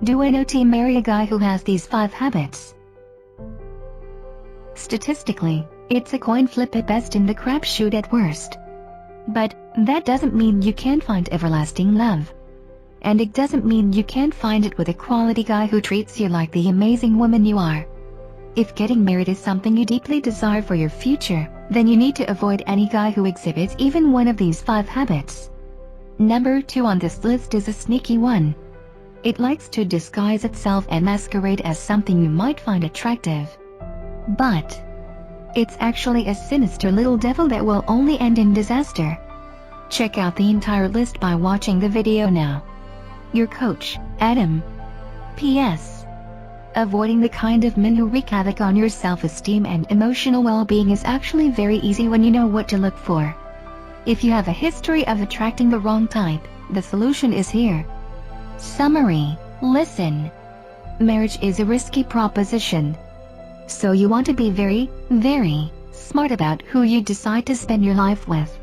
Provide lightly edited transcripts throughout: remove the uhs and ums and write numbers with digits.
Do I know to marry a guy who has these 5 habits? Statistically, it's a coin flip at best and a crapshoot at worst. But that doesn't mean you can't find everlasting love. And it doesn't mean you can't find it with a quality guy who treats you like the amazing woman you are. If getting married is something you deeply desire for your future, then you need to avoid any guy who exhibits even one of these 5 habits. Number 2 on this list is a sneaky one. It likes to disguise itself and masquerade as something you might find attractive. But it's actually a sinister little devil that will only end in disaster. Check out the entire list by watching the video now. Your coach, Adam. P.S. Avoiding the kind of men who wreak havoc on your self-esteem and emotional well-being is actually very easy when you know what to look for. If you have a history of attracting the wrong type, the solution is here. Summary: listen. Marriage is a risky proposition. So you want to be very, very smart about who you decide to spend your life with.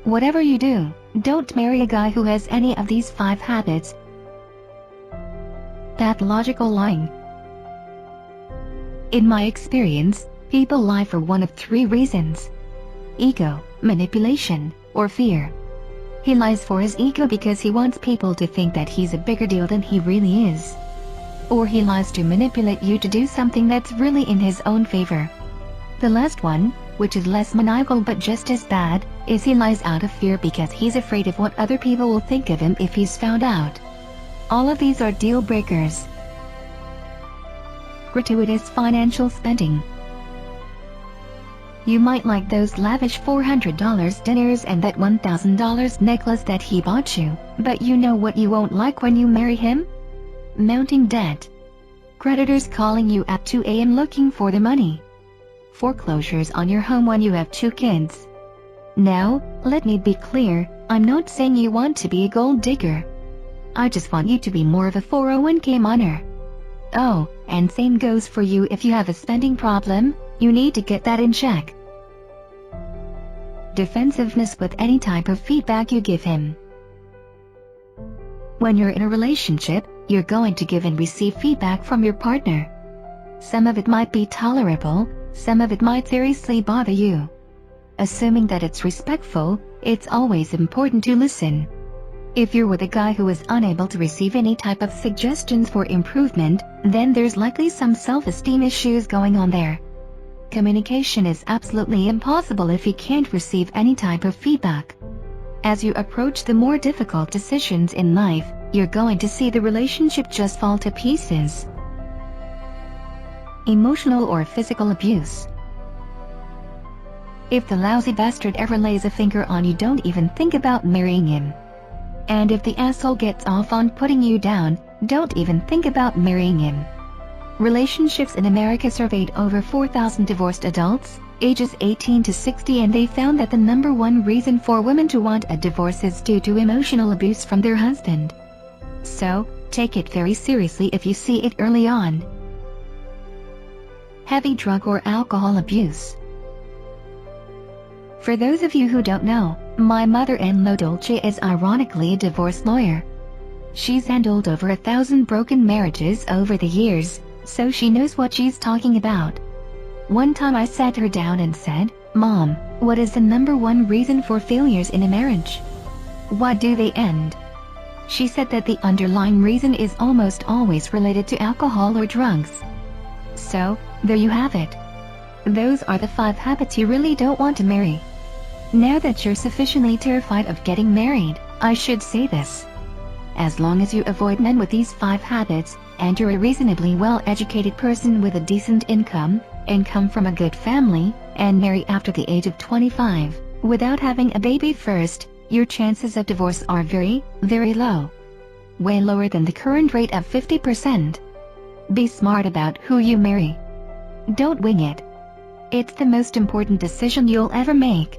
Whatever you do, don't marry a guy who has any of these 5 habits. Pathological lying. In my experience, people lie for one of 3 reasons: ego, manipulation, or fear. He lies for his ego because he wants people to think that he's a bigger deal than he really is. Or he lies to manipulate you to do something that's really in his own favor. The last one, which is less maniacal but just as bad, is he lies out of fear because he's afraid of what other people will think of him if he's found out. All of these are deal breakers. Gratuitous financial spending. You might like those lavish $400 dinners and that $1,000 necklace that he bought you, but you know what you won't like when you marry him? Mounting debt. Creditors calling you at 2 a.m. looking for the money. Foreclosures on your home when you have 2 kids. Now, let me be clear, I'm not saying you want to be a gold digger. I just want you to be more of a 401k miner. Oh, and same goes for you if you have a spending problem, you need to get that in check. Defensiveness with any type of feedback you give him. When you're in a relationship, you're going to give and receive feedback from your partner. Some of it might be tolerable, some of it might seriously bother you. Assuming that it's respectful, it's always important to listen. If you're with a guy who is unable to receive any type of suggestions for improvement, then there's likely some self-esteem issues going on there. Communication is absolutely impossible if he can't receive any type of feedback. As you approach the more difficult decisions in life, you're going to see the relationship just fall to pieces. Emotional or physical abuse. If the lousy bastard ever lays a finger on you, don't even think about marrying him. And if the asshole gets off on putting you down, don't even think about marrying him. Relationships in America surveyed over 4,000 divorced adults, ages 18 to 60, and they found that the #1 reason for women to want a divorce is due to emotional abuse from their husband. So, take it very seriously if you see it early on. Heavy drug or alcohol abuse. For those of you who don't know, my mother-in-law Dolce is ironically a divorce lawyer. She's handled over 1,000 broken marriages over the years, so she knows what she's talking about. One time I sat her down and said, "Mom, what is the #1 reason for failures in a marriage? Why do they end?" She said that the underlying reason is almost always related to alcohol or drugs. So, there you have it. Those are the 5 habits you really don't want to marry. Now that you're sufficiently terrified of getting married, I should say this. As long as you avoid men with these 5 habits, and you're a reasonably well-educated person with a decent income from a good family, and marry after the age of 25, without having a baby first, your chances of divorce are very, very low. Way lower than the current rate of 50%. Be smart about who you marry. Don't wing it. It's the most important decision you'll ever make.